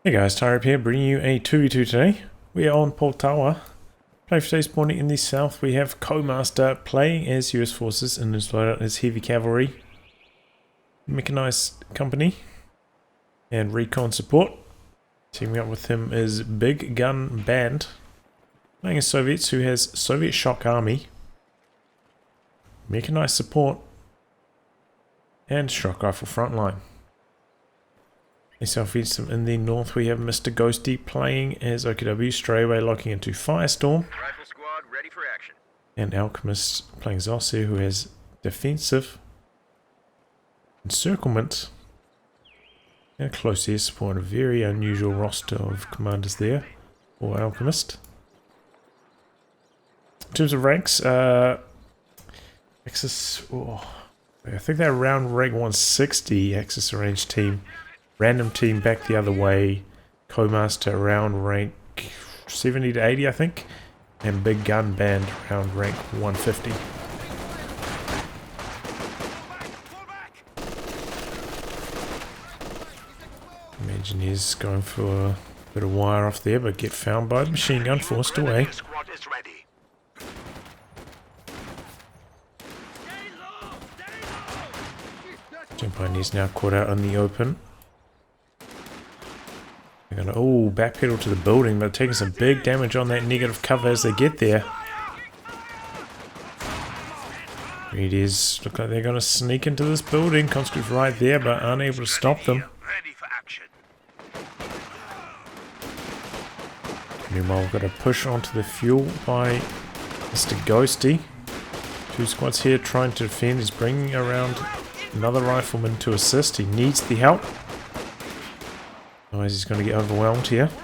Hey guys, Tyrip here, bringing you a 2v2 today. We are on Poltawa. Play for today's spawning in the south. We have COHm4st3r playing as US forces and his loadout is heavy cavalry, Mechanised company, and recon support. Teaming up with him is BigGunBand, playing as Soviets, who has Soviet shock army, Mechanised support, and shock rifle frontline. Southeast in the north we have MrGhosty playing as OKW, straight away locking into Firestorm. Rifle squad ready for action. And Alchemist playing as Ostheer, who has defensive, encirclement, and close air support. A very unusual roster of commanders there for Alchemist. In terms of ranks, Axis, I think they're around rank 160, Axis arranged team. Random team back the other way, COHm4st3r around rank 70 to 80 I think, and BigGunBand around rank 150. Engineers going for a bit of wire off there, but get found by the machine gun, forced away. Pioneers now caught out in the open. They're gonna backpedal to the building, but taking some big damage on that negative cover as they get there. It is look like they're gonna sneak into this building. Conscripts right there, but unable to stop them. Meanwhile, we've got a push onto the fuel by MrGhosty. Two squads here trying to defend. He's bringing around another rifleman to assist. He needs the help. Otherwise he's going to get overwhelmed here. So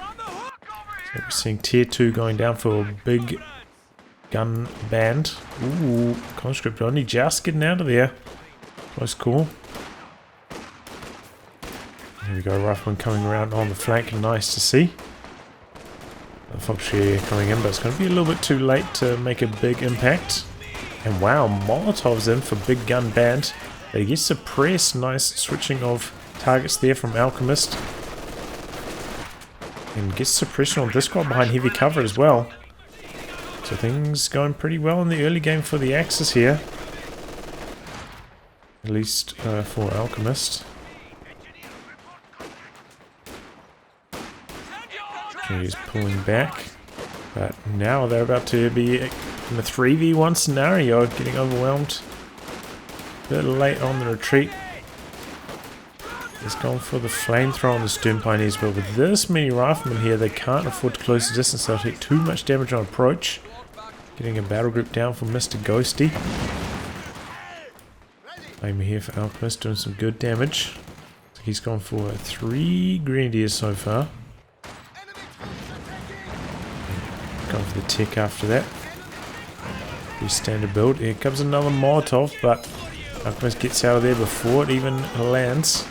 we're seeing tier 2 going down for BigGunBand. Ooh, conscript only just getting out of there. Close call. Here we go, rifleman coming around on the flank. Nice to see. The Foxtree coming in, but it's going to be a little bit too late to make a big impact. And wow, Molotov's in for BigGunBand. They get suppressed. Nice switching of targets there from Alchemist. And gets suppression on this squad behind heavy cover as well. So things going pretty well in the early game for the Axis here. At least for Alchemist. Okay, he's pulling back. But now they're about to be in a 3v1 scenario, getting overwhelmed. A bit late on the retreat. He's gone for the flamethrower on the stern pioneers, but with this many riflemen here, they can't afford to close the distance. They'll take too much damage on approach. Getting a battle group down for MrGhosty. Flamer here for Alchemist, doing some good damage. So he's gone for 3 grenadiers so far. Gone for the tech after that. Pretty standard build. Here comes another Molotov, but Alchemist gets out of there before it even lands.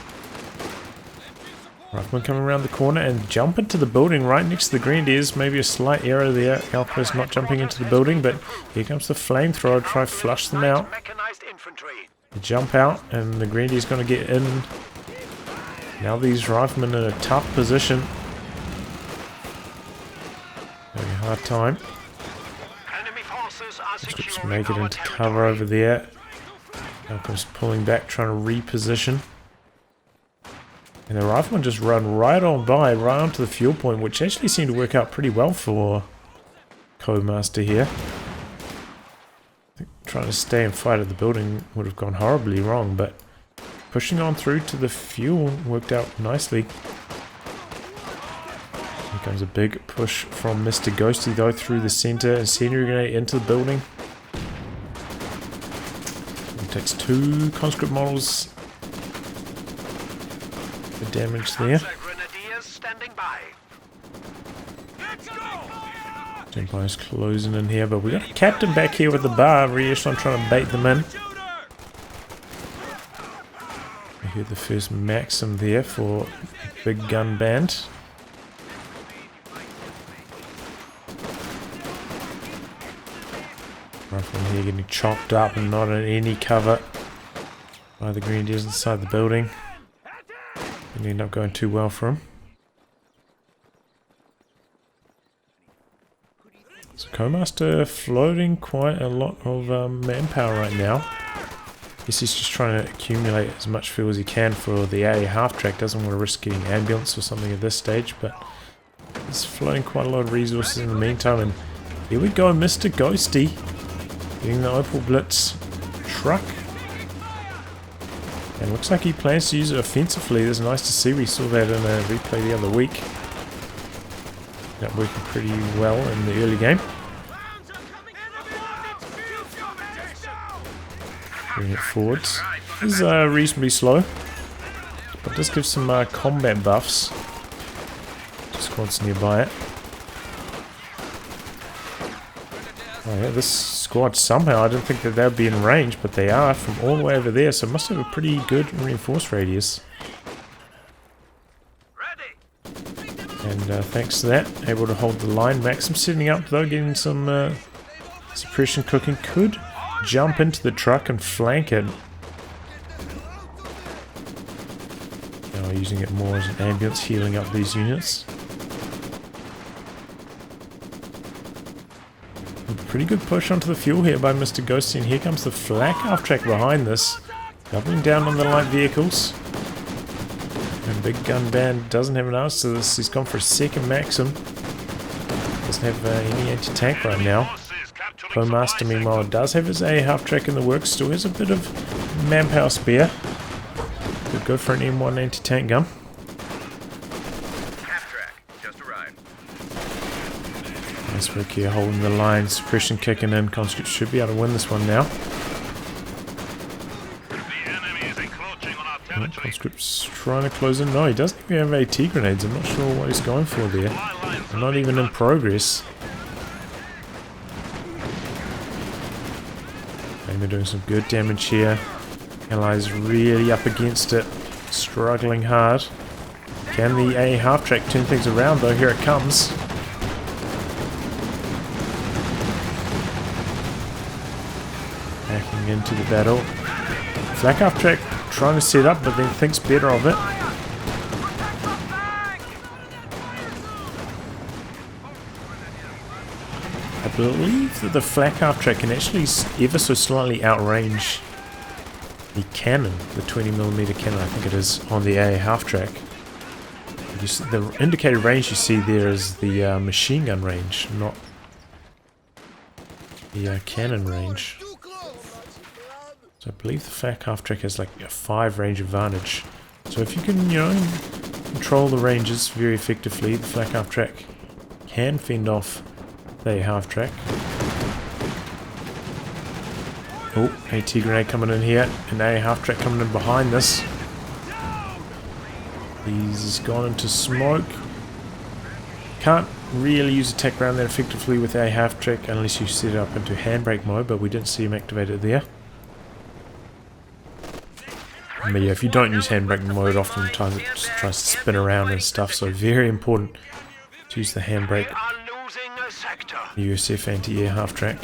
Rifleman coming around the corner and jump into the building right next to the Grenadiers. Maybe a slight error there. Alchemist not jumping into the building, but here comes the flamethrower. Try to flush them out. They jump out and the Grenadiers going to get in. Now these riflemen in a tough position. Having a hard time. Just make it into cover over there. Alchemist pulling back, trying to reposition. And the riflemen just run right on by, right onto the fuel point, which actually seemed to work out pretty well for COHm4st3r here. I think trying to stay and fight at the building would have gone horribly wrong, but pushing on through to the fuel worked out nicely. Here comes a big push from MrGhosty though through the center, incendiary grenade into the building. It takes 2 conscript models. The damage there. Empire's closing in here, but we got a captain back here with the bar. Re-echelon trying to bait them in. I hear the first Maxim there for BigGunBand. Rifleman here getting chopped up and not in any cover by the Grenadiers inside the building. Didn't end up going too well for him. So COHm4st3r floating quite a lot of manpower right now. Guess he's just trying to accumulate as much fuel as he can for the A half-track. Doesn't want to risk getting ambulance or something at this stage, but he's floating quite a lot of resources in the meantime. And here we go, MrGhosty getting the Opal Blitz truck. And looks like he plans to use it offensively. That's nice to see. We saw that in a replay the other week. That working pretty well in the early game. Bring it forwards. This is reasonably slow, but does give some combat buffs. Squads nearby it. Oh yeah, this squad somehow, I didn't think that they would be in range, but they are from all the way over there, so it must have a pretty good reinforced radius. And thanks to that, able to hold the line. Maxim setting up though, getting some suppression cooking. Could jump into the truck and flank it. Now using it more as an ambulance, healing up these units. A pretty good push onto the fuel here by MrGhosty, and here comes the flak half-track behind this. Doubling down on the light vehicles. And BigGunBand doesn't have an answer to this. He's gone for a second Maxim. Doesn't have any anti-tank right now. COHm4st3r, meanwhile, does have his A half-track in the works. Still has a bit of manpower spare. Could go for an M1 anti-tank gun. Half-track, just arrived. Nice work here, holding the line. Suppression kicking in. Conscripts should be able to win this one now. Conscript's trying to close in. No, he doesn't even have AT grenades. I'm not sure what he's going for there. They're not even in progress. And they're doing some good damage here. Allies really up against it. Struggling hard. Can the A half-track turn things around though? Here it comes. Backing into the battle. Flak half-track trying to set up, but then thinks better of it. I believe that the flak half-track can actually ever so slightly outrange the cannon, the 20mm cannon, I think it is, on the A half-track. The indicated range you see there is the machine gun range, not the cannon range. So I believe the flak half-track has like a 5 range advantage. So if you can, you know, control the ranges very effectively, the flak half-track can fend off the half-track. Oh, AT grenade coming in here, and A half-track coming in behind this. He's gone into smoke. Can't really use attack around that effectively with A half-track unless you set it up into handbrake mode, but we didn't see him activate it there. But yeah, if you don't use handbrake mode, oftentimes it just tries to spin around and stuff, so very important to use the handbrake. USF anti-air half-track.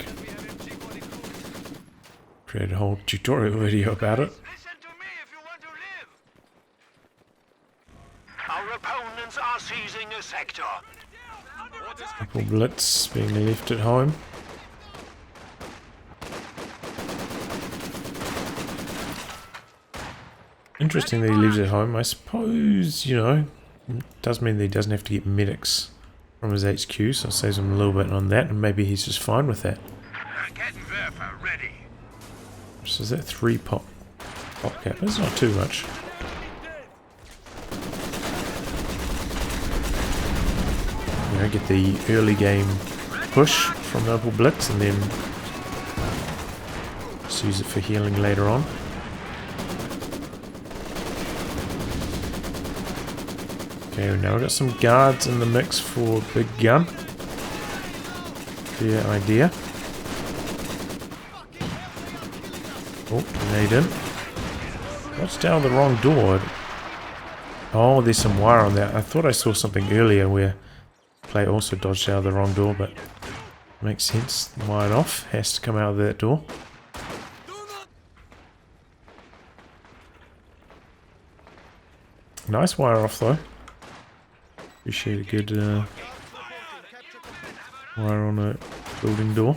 Created a whole tutorial video about it. Our opponents are seizing a sector. Couple blitz being left at home. Interesting that he leaves it at home. I suppose, you know, it does mean that he doesn't have to get medics from his HQ, so it saves him a little bit on that, and maybe he's just fine with that. Ready. So is that 3 pop cap? That's not too much. You know, get the early game push from Opal Blitz, and then just use it for healing later on. Okay, now we've got some guards in the mix for Big Gun. Fair idea. Oh, grenade in. What's down the wrong door? Oh, there's some wire on that. I thought I saw something earlier where the player also dodged out of the wrong door, but makes sense. Wired off. Has to come out of that door. Nice wire off though. Appreciate a good wire on a building door.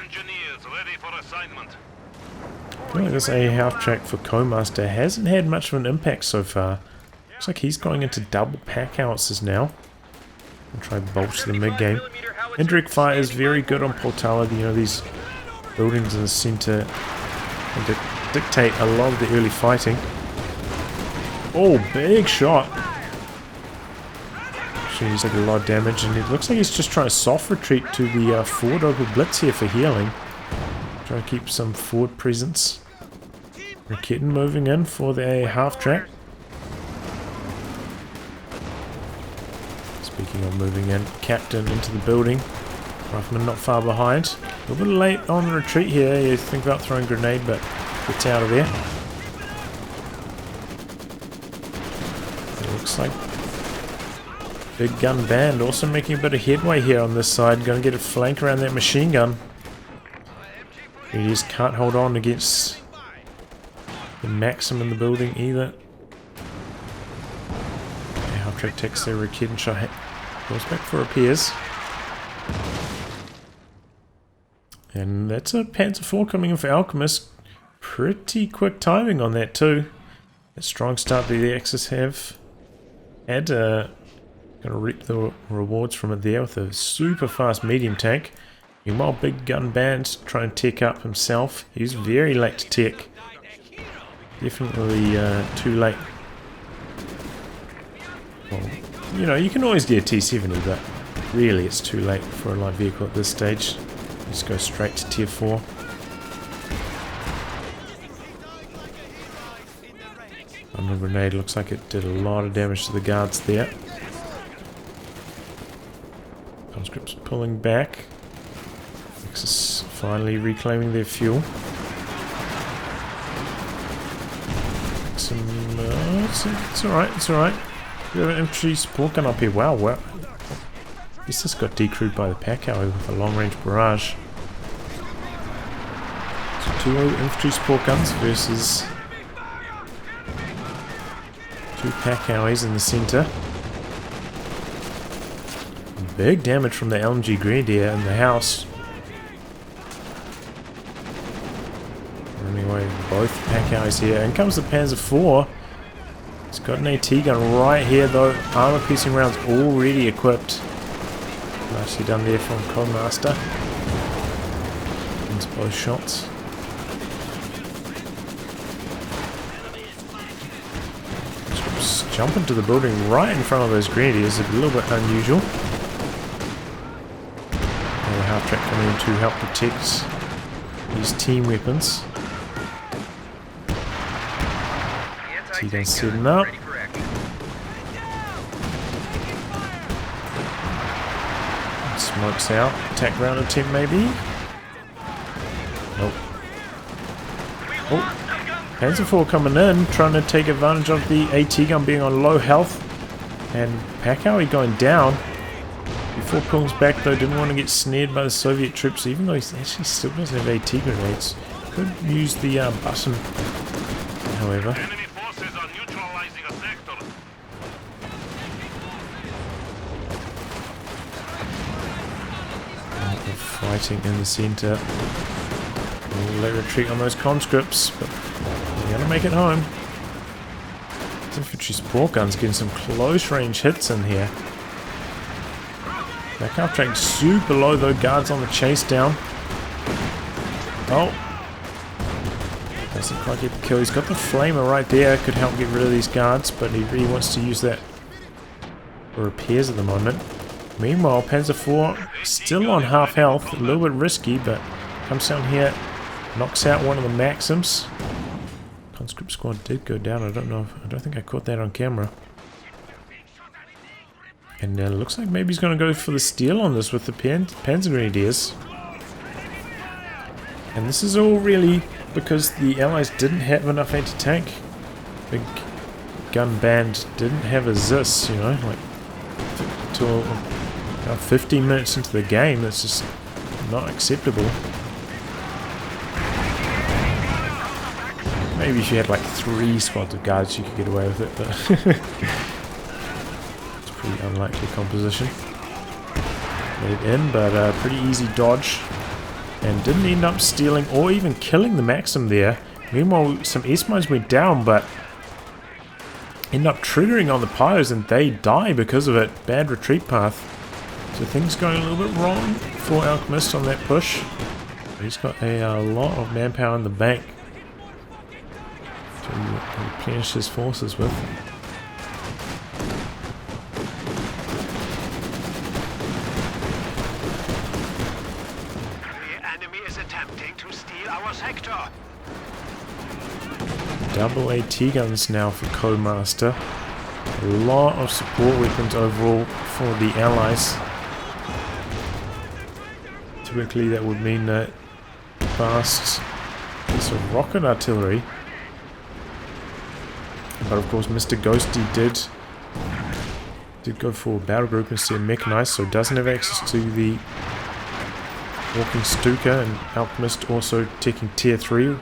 Engineers ready for assignment. I feel like this A half track for COHm4st3r hasn't had much of an impact so far. Looks like he's going into double pack houses now. And try to bolster the mid game. Indirect fire is very good on Poltawa. You know, these buildings in the center dictate a lot of the early fighting. Oh, big shot! Actually, he's taking a lot of damage, and it looks like he's just trying to soft retreat to the forward over blitz here for healing. Trying to keep some forward presence. Raketen moving in for the A half track. Speaking of moving in, Captain into the building. Rifleman not far behind. A little bit late on the retreat here. You think about throwing a grenade, but gets out of there. It looks like BigGunBand also making a bit of headway here on this side. Going to get a flank around that machine gun. He just can't hold on against the Maxim in the building either. Half track takes their Raketen shot. Goes back for repairs. And that's a Panzer IV coming in for Alchemist. Pretty quick timing on that too. A strong start the Axis have had. Gonna reap the rewards from it there with a super fast medium tank. Meanwhile, BigGunBand trying to tech up himself. He's very late to tech. Definitely too late. Well, you know, you can always get a T-70, but really it's too late for a light vehicle at this stage. Just go straight to tier 4. And the grenade looks like it did a lot of damage to the guards there. Conscripts pulling back. Axis finally reclaiming their fuel. It's alright, it's alright. We have an infantry support gun up here. Wow, wow. This just got decrewed by the Poltawa with a long-range barrage. So 2 infantry support guns versus 2 Poltawas in the center. Big damage from the LMG Grenadier in the house. Running away with both Poltawas here. In comes the Panzer IV. He's got an AT gun right here though. Armor piercing rounds already equipped. Nicely done there from COHm4st3r. Wins both shots. Just jump into the building right in front of those grenadiers. A little bit unusual. The half track coming in to help protect these team weapons. T-gun setting up. Smokes out. Attack round attempt maybe? Nope. Oh. Panzer IV coming in, trying to take advantage of the AT gun being on low health. And Poltawa going down. Before pulls back though, didn't want to get snared by the Soviet troops, even though he actually still doesn't have AT grenades. Could use the button, however. Enemy forces are neutralizing a sector. Fighting in the center. Let retreat on those conscripts, but they're gonna make it home. Infantry support guns getting some close range hits in here. Back up track super low though, guards on the chase down. Oh. Doesn't quite get the kill. He's got the flamer right there, could help get rid of these guards, but he really wants to use that for repairs at the moment. Meanwhile, Panzer IV still on half health, a little bit risky, but comes down here, knocks out one of the Maxims. Conscript squad did go down, I don't think I caught that on camera. And it looks like maybe he's going to go for the steal on this with the Panzer Grenadiers. And this is all really because the Allies didn't have enough anti-tank. BigGunBand didn't have a ZIS, you know, like until about 15 minutes into the game. That's just not acceptable. Maybe if you had like 3 squads of guards you could get away with it, but Pretty unlikely composition. Made it in, but pretty easy dodge. And didn't end up stealing or even killing the Maxim there. Meanwhile, some S-mines went down, but end up triggering on the pyros and they die because of it. Bad retreat path. So things going a little bit wrong for Alchemist on that push. He's got a lot of manpower in the bank to replenish his forces with. The enemy is attempting to steal our sector. Double AT guns now for COHm4st3r. A lot of support weapons overall for the allies. Typically that would mean that fast piece of rocket artillery. But of course MrGhosty did go for battle group instead of Mechanised, so doesn't have access to the walking Stuka, and Alchemist also taking tier 3.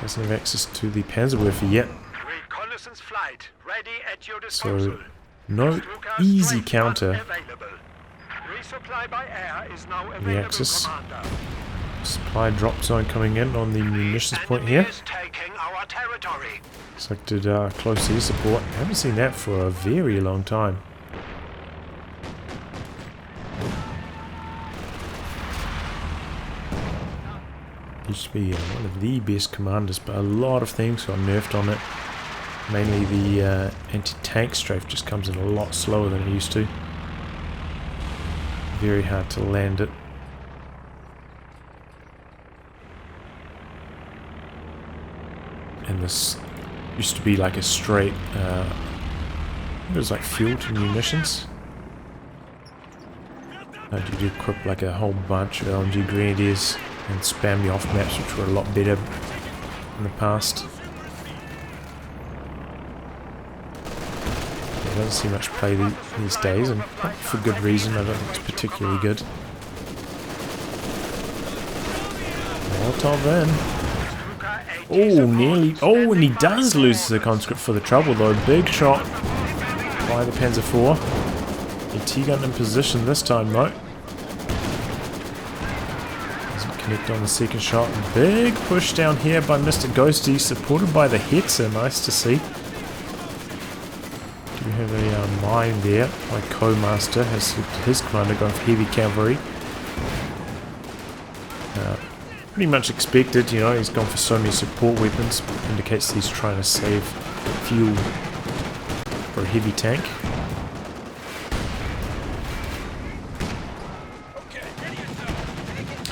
Doesn't have access to the Panzerwerfer yet. Reconnaissance flight ready at your disposal. So no easy counter. Resupply by air is now The available, Axis. Commander. Supply drop zone coming in on the munitions point Enemy here. is taking our territory. Selected close air support. Haven't seen that for a very long time. Used to be one of the best commanders, but a lot of things got nerfed on it. Mainly the anti-tank strafe just comes in a lot slower than it used to. Very hard to land it. And this used to be like a straight, it was like fuel to munitions. You'd equip like a whole bunch of LMG Grenadiers and spam the off maps, which were a lot better in the past. It doesn't see much play these days, and not for good reason. I don't think it's particularly good. Molotov in. Oh, nearly. Oh, and he does lose the conscript for the trouble though. Big shot by the Panzer IV. A T-gun in position this time though. Doesn't connect on the second shot. Big push down here by MrGhosty, supported by the Hetzer. Nice to see. Do have a mine there by COHm4st3r. Has selected his commander going for heavy cavalry. Pretty much expected, you know, he's gone for so many support weapons. Indicates he's trying to save fuel for a heavy tank.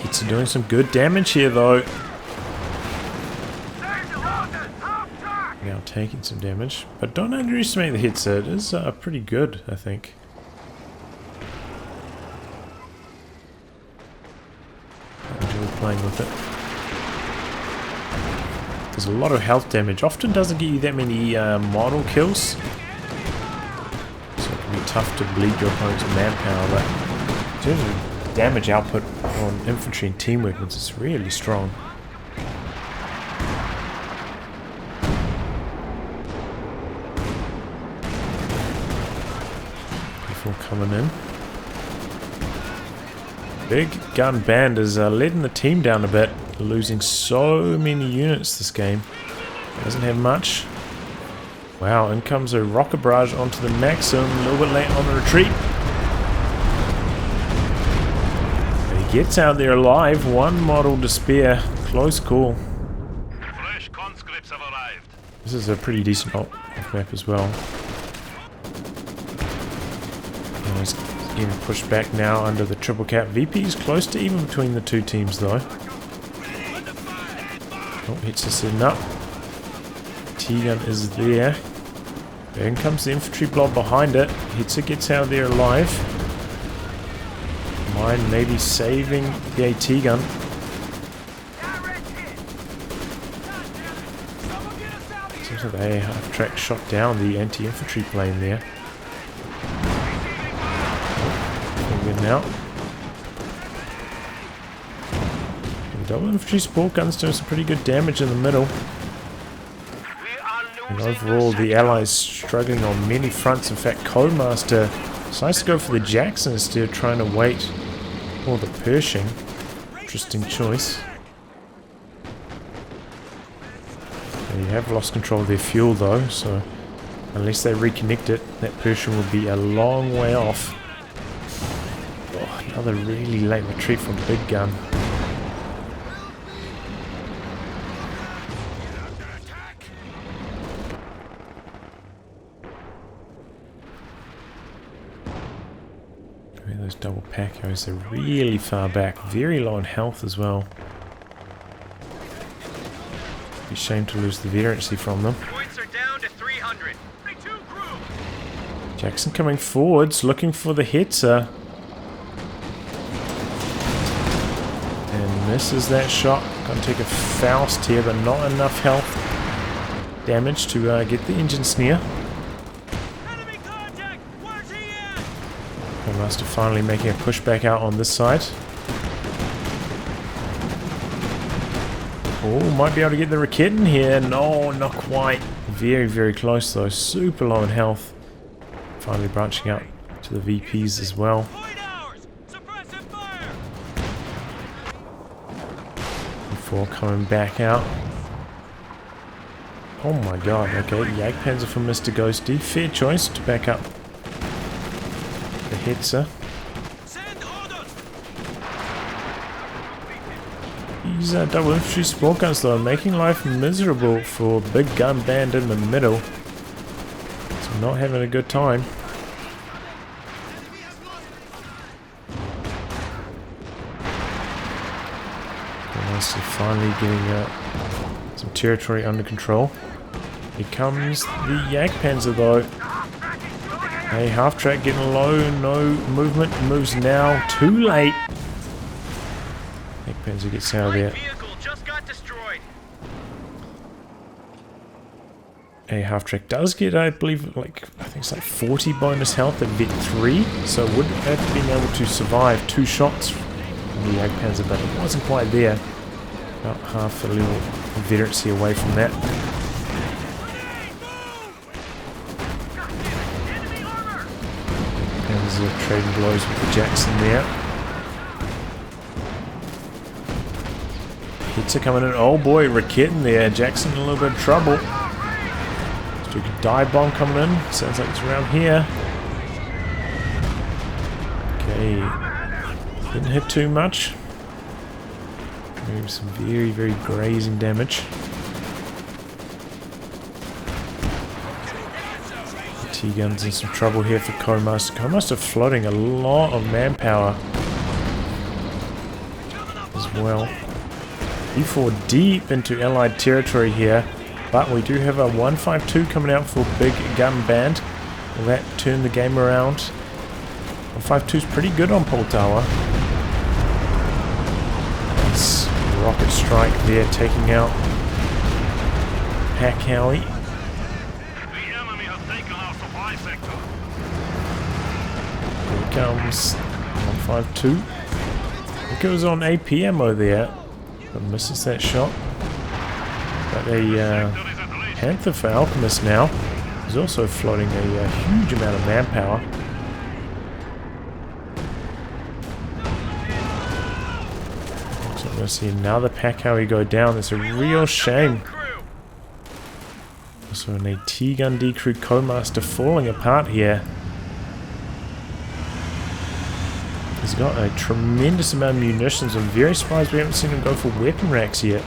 It's doing some good damage here though. Now taking some damage. But don't underestimate the Hetzer. It is pretty good, I think. Playing with it. There's a lot of health damage. Often doesn't get you that many model kills, so it can be tough to bleed your opponent's manpower. But in terms of damage output on infantry and team weapons, it's really strong. Before coming in. BigGunBand is letting the team down a bit, losing so many units this game. Doesn't have much. Wow, in comes a rocket barrage onto the Maxim, a little bit late on the retreat. But he gets out there alive, one model to spare. Close call. Fresh conscripts have arrived. This is a pretty decent off map as well. And he's getting pushed back now under the triple cap. VP's close to even between the two teams though. Oh, Hetzer setting up. T-gun is there. In comes the infantry blob behind it. Hetzer gets out of there alive. Mine maybe saving the AT gun. Seems like they half-track shot down the anti-infantry plane there. Good now. The double infantry support guns doing some pretty good damage in the middle. We are And losing overall, the the sector. Allies struggling on many fronts. In fact, COHm4st3r decides to go for the Jackson instead of trying to wait for the Pershing. Interesting choice. They have lost control of their fuel though, so unless they reconnect it, that Pershing will be a long way off. Oh, another really late retreat from Big Gun. Those double Pacos are really far back, very low in health as well. Be a shame to lose the veterancy from them. Points are down to 300. Jackson coming forwards, looking for the Hetzer. And misses that shot. Gonna take a Faust here, but not enough health damage to get the engine snare. COHm4st3r finally making a push back out on this side. Oh, might be able to get the Raketen here. No, not quite. Very, very close though. Super low in health. Finally branching out to the VPs as well. Before coming back out. Oh my god, okay. Jagdpanzer from MrGhosty. Fair choice to back up the Hetzer. These double infantry support guns though, making life miserable for BigGunBand in the middle. So not having a good time. COHm4st3r finally getting some territory under control. Here comes the Jagdpanzer though. Hey, half track getting low, no movement, moves now, too late. Jagdpanzer gets out of there. A half track does get, I believe, I think it's like 40 bonus health at Vet 3, so would have been able to survive 2 shots from the Jagdpanzer, but it wasn't quite there. About half a level of veterancy away from that. Jagdpanzer trading blows with the Jackson there. Hits are coming in. Oh boy, Raketen there. Jackson in a little bit of trouble. Dive bomb coming in. Sounds like it's around here. Okay. Didn't hit too much. Maybe some very, very grazing damage. The T-guns in some trouble here for COHm4st3r. COHm4st3r floating a lot of manpower as well. E4 deep into Allied territory here. But we do have a 152 coming out for BigGunBand. Will that turn the game around? 152 is pretty good on Poltawa. Nice rocket strike there, taking out Cavalry. Here comes 152. I think it was on AP ammo there, but misses that shot. But a Panther for Alchemist now. He's also floating a huge amount of manpower. So I'm going to see another Cavalry go down. It's a real shame. Also an AT gun decrew COHm4st3r falling apart here. He's got a tremendous amount of munitions. I'm very surprised we haven't seen him go for weapon racks yet.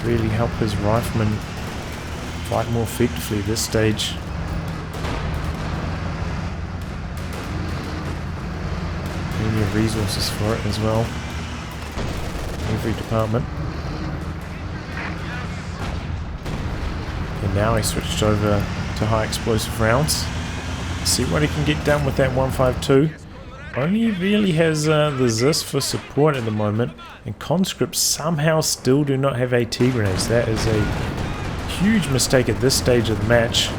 Really help his riflemen fight more effectively at this stage. Plenty of resources for it as well. Every department. And now he switched over to high explosive rounds. See what he can get done with that 152. Only really has the Zis for support at the moment, and conscripts somehow still do not have AT grenades. That is a huge mistake at this stage of the match.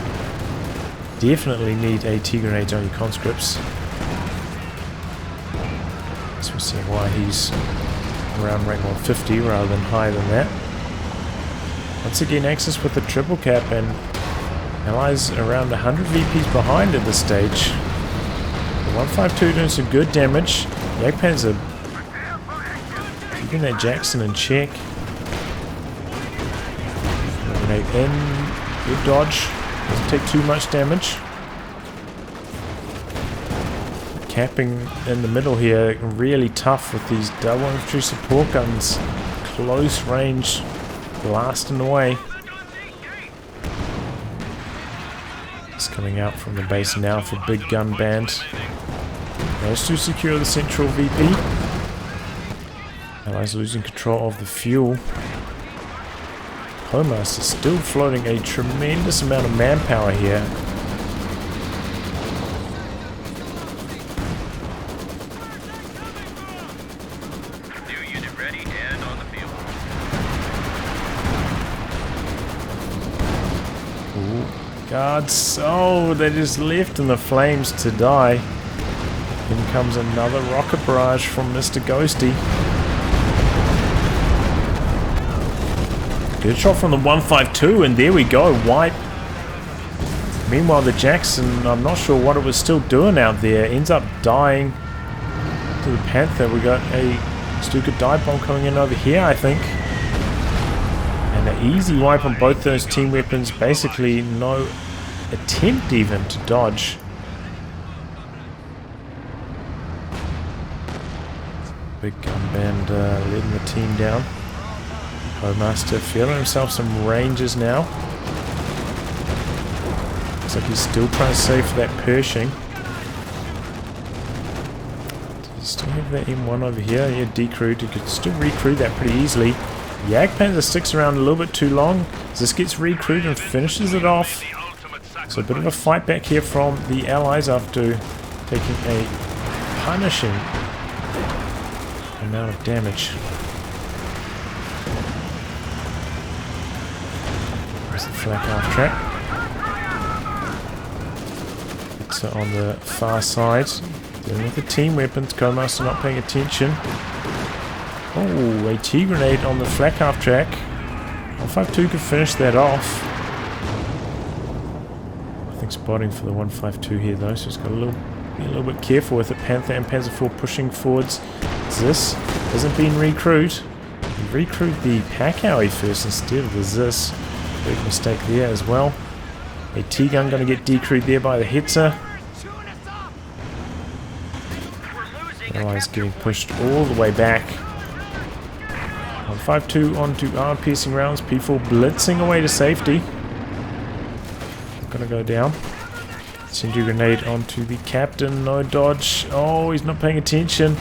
Definitely need AT grenades on your conscripts. So we'll see why he's around rank 150 rather than higher than that. Once again, Axis with the triple cap, and Allies around 100 VPs behind at this stage. The 152 doing some good damage. Jagdpanzer keeping that Jackson in check. Grenade in, good dodge, doesn't take too much damage. Capping in the middle here, really tough with these double infantry support guns. Close range, blasting away. It's coming out from the base now for BigGunBand. Those to secure the central VP. Allies losing control of the fuel. COHm4st3r is still floating a tremendous amount of manpower here. New unit ready and on the field. Ooh, guards. Oh, they just left in the flames to die. In comes another rocket barrage from MrGhosty. Good shot from the 152, and there we go, wipe. Meanwhile, the Jackson, I'm not sure what it was still doing out there, ends up dying to the Panther. We got a Stuka dive bomb coming in over here, I think. And an easy wipe on both those team weapons, basically no attempt even to dodge. BigGunBand leading the team down. COHm4st3r feeling himself some ranges now. Looks like he's still trying to save for that Pershing. Does he still have that M1 over here? Yeah, decrewed. He could still recrew that pretty easily. Jagdpanzer sticks around a little bit too long. This gets recrewed and finishes it off. So a bit of a fight back here from the Allies after taking a punishing amount of damage. There's the flak half track. It's on the far side. Dealing with the team weapons. COHm4st3r not paying attention. Oh, a T grenade on the flak half track. 152 could finish that off. I think spotting for the 152 here though, so it's got be a little bit careful with it. Panther and Panzer IV pushing forwards. This hasn't been recruited. He recruited the Poltawa first instead of the Zis. Big mistake there as well. A T-gun going to get decrewed there by the Hetzer. Allies getting pushed all the way back. 152 onto arm piercing rounds. P4 blitzing away to safety. Gonna go down. Send your grenade onto the captain. No dodge. Oh, he's not paying attention.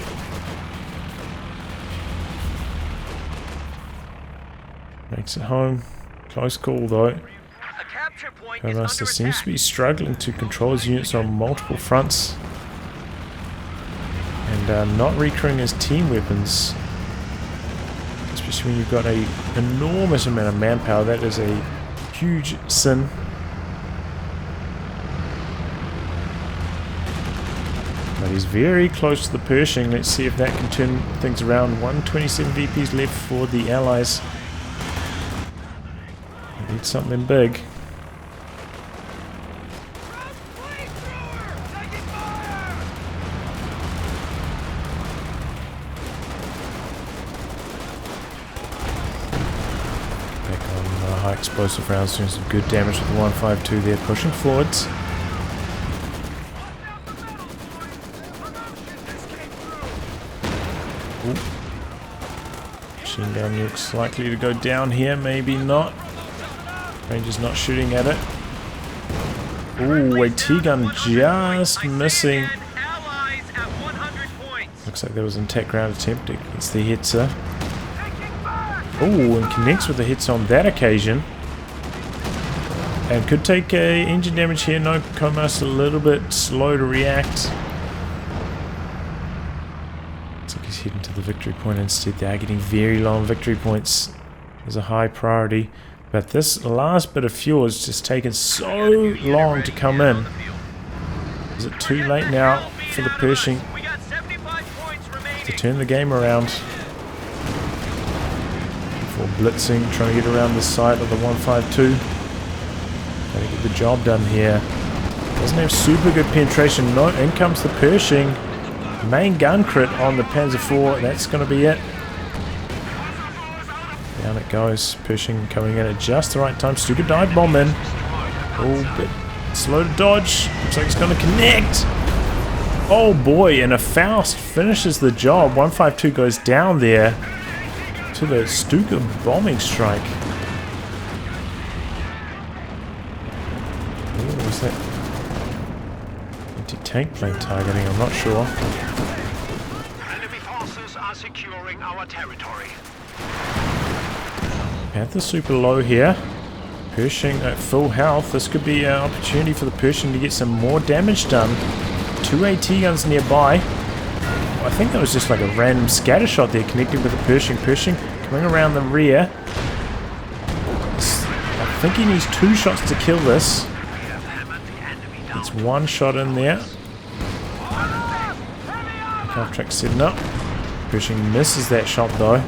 Makes it home. Close call though. COHm4st3r seems to be struggling to control his units on multiple fronts. And not recruiting his team weapons. Especially when you've got an enormous amount of manpower. That is a huge sin. But he's very close to the Pershing. Let's see if that can turn things around. 127 VPs left for the Allies. They need something big. Back on high explosive rounds, doing some good damage with the 152 there, pushing forwards. Machine gun looks likely to go down here, maybe not. Ranger's not shooting at it. Ooh, a T-gun just missing. Looks like there was an attack ground attempt against the Hetzer. Ooh, and connects with the Hetzer on that occasion. And could take engine damage here. No, COHm4st3r a little bit slow to react. He's heading to the victory point instead. They are getting very low on victory points. There's a high priority. But this last bit of fuel has just taken so long to come in. Is it too late now for the Pershing to turn the game around? Before blitzing, trying to get around the side of the 152. Trying to get the job done here. Doesn't have super good penetration. No, in comes the Pershing. Main gun crit on the Panzer IV. That's going to be it. Down it goes. Pershing coming in at just the right time. Stuka dive bomb in. Oh, bit slow to dodge. Looks like it's going to connect. Oh boy, and a Faust finishes the job. 152 goes down there to the Stuka bombing strike. What was that? Anti-tank plane targeting, I'm not sure. Enemy forces are securing our territory. Panther super low here. Pershing at full health. This could be an opportunity for the Pershing to get some more damage done. 2 AT guns nearby. I think that was just like a random scatter shot there connected with the Pershing. Pershing coming around the rear. I think he needs 2 shots to kill this. It's 1 shot in there. Half track setting up. Pershing misses that shot though.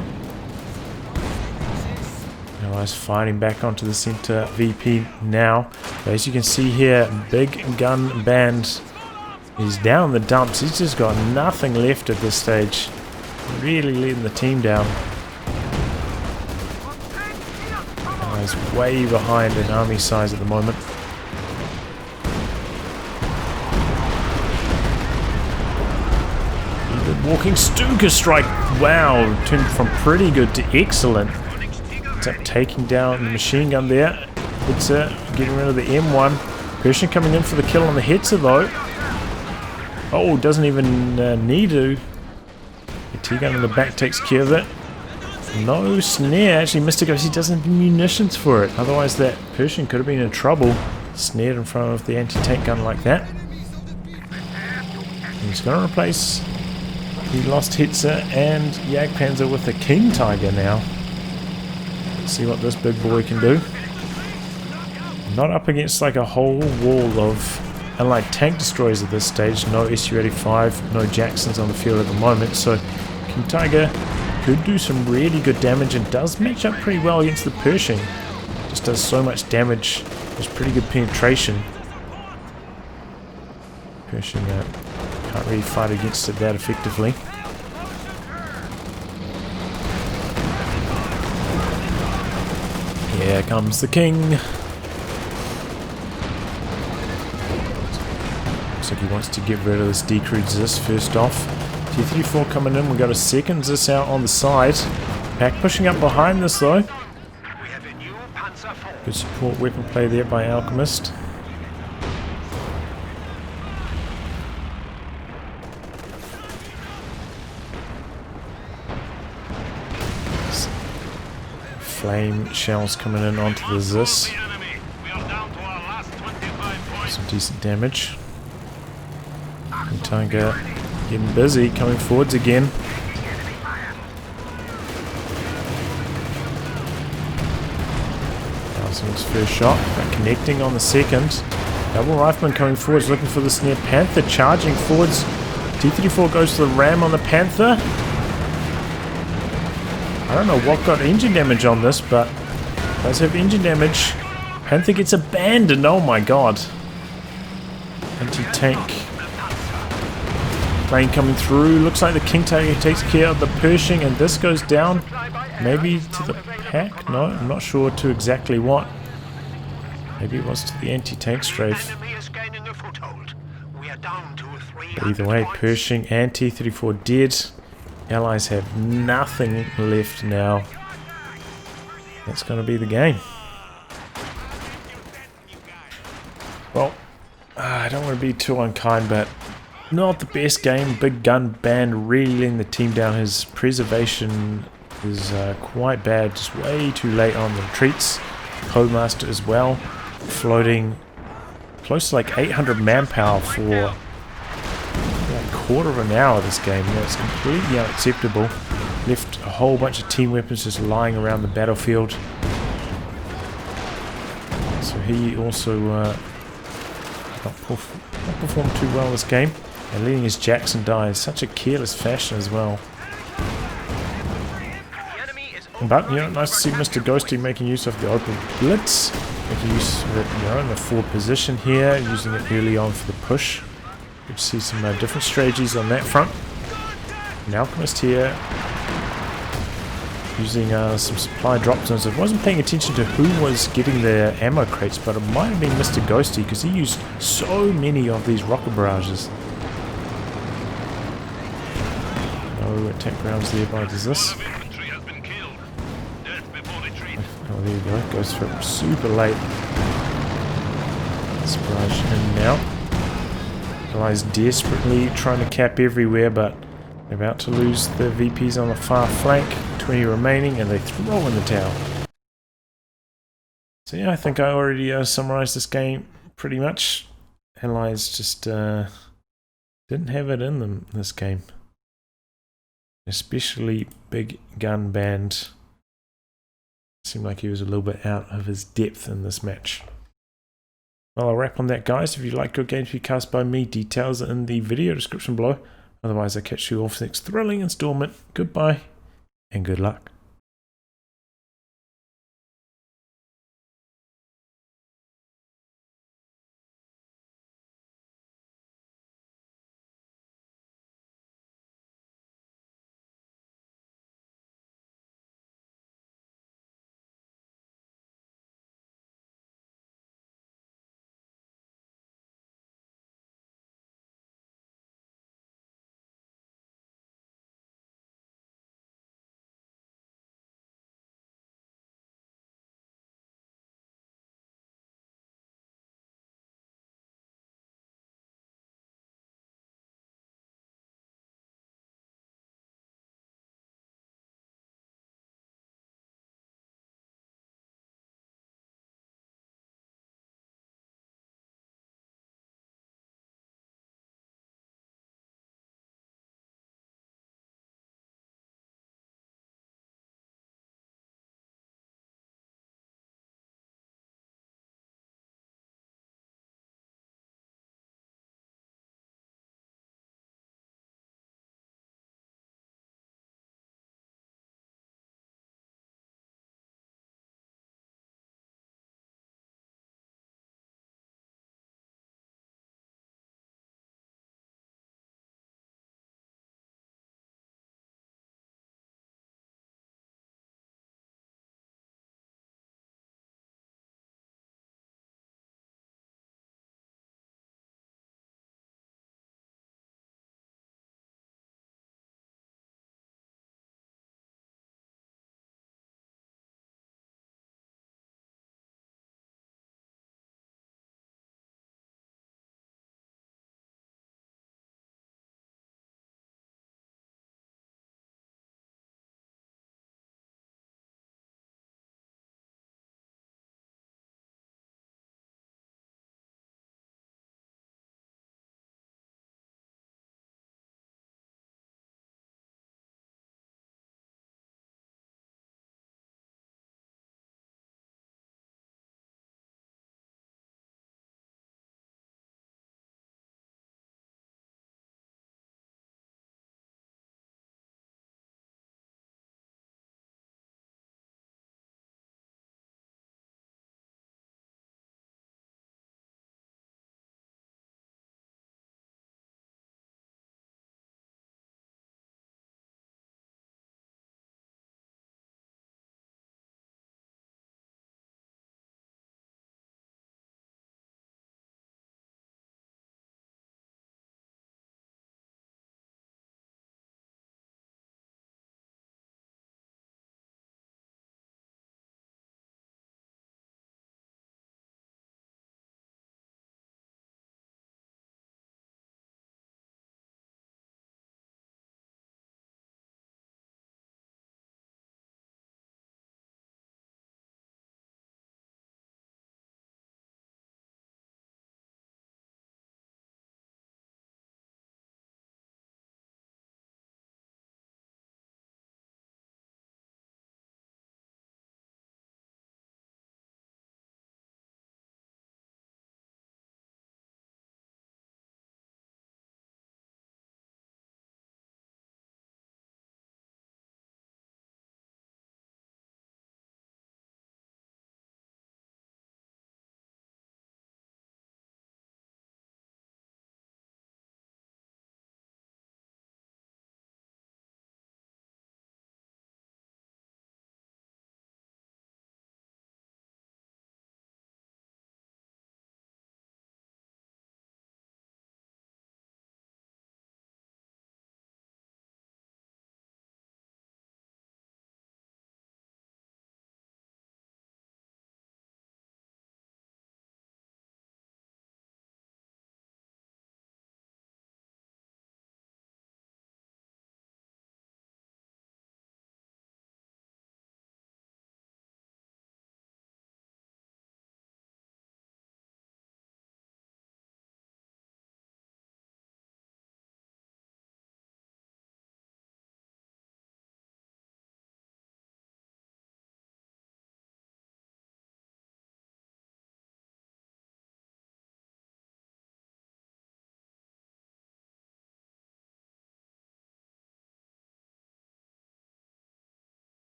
Allies fighting back onto the center VP now. But as you can see here, BigGunBand is down the dumps. He's just got nothing left at this stage. Really letting the team down. Allies way behind in army size at the moment. The walking Stuka strike. Wow, turned from pretty good to excellent. Up taking down the machine gun there. It's getting rid of the M1. Pershing coming in for the kill on the Hetzer though. Oh, doesn't even need to. The T-gun in the back takes care of it. No snare. Actually, MrGhosty doesn't have munitions for it. Otherwise, that Pershing could have been in trouble. Snared in front of the anti-tank gun like that. And he's going to replace the lost Hetzer and Jagdpanzer with the King Tiger now. See what this big boy can do. Not up against like a whole wall of allied tank destroyers at this stage. No Su-85, no Jacksons on the field at the moment. So King Tiger could do some really good damage and does match up pretty well against the Pershing. Just does so much damage. There's pretty good penetration. Pershing can't really fight against it that effectively. Here comes the King. Looks like he wants to get rid of this decrude Zis first off. T-34 coming in. We got a second Zis out on the side. Pack pushing up behind this though. Good support weapon play there by Alchemist. Flame shells coming in onto the Zis. Some decent damage. And Tiger getting busy, coming forwards again. Bouncing his first shot, but connecting on the second. Double rifleman coming forwards, looking for the snare. Panther charging forwards. T-34 goes to the ram on the Panther. I don't know what got engine damage on this, but does have engine damage. Panther gets abandoned. Oh my god. Anti-tank plane coming through. Looks like the King Tiger takes care of the Pershing, and this goes down. Maybe to the pack? No, I'm not sure to exactly what. Maybe it was to the anti-tank strafe. But either way, Pershing and T-34 dead. Allies have nothing left now. That's going to be the game. Well, I don't want to be too unkind, but not the best game. BigGunBand really letting the team down. His preservation is quite bad. Just way too late on the retreats. Codemaster as well. Floating close to like 800 manpower for quarter of an hour this game. Yeah, it's completely unacceptable. Left a whole bunch of team weapons just lying around the battlefield. So he also not performed too well this game. And letting his Jackson die in such a careless fashion as well. The enemy is But, you know, nice to see MrGhosty making use of the open blitz, making use of it, you know, in the forward position here, using it early on for the push. Good to see some different strategies on that front. An Alchemist here, using some supply drop zones. I wasn't paying attention to who was getting the ammo crates, but it might have been MrGhosty because he used so many of these rocket barrages. No attack rounds there by does this. Oh, there you go. Goes for it super late. This barrage in now. Allies desperately trying to cap everywhere, but they're about to lose the VPs on the far flank. 20 remaining, and they throw in the towel. So yeah, I think I already summarized this game pretty much. Allies just didn't have it in them this game. Especially BigGunBand. Seemed like he was a little bit out of his depth in this match. Well, I'll wrap on that, guys. If you'd like your game to be cast by me, details are in the video description below. Otherwise, I'll catch you all for the next thrilling installment. Goodbye, and good luck.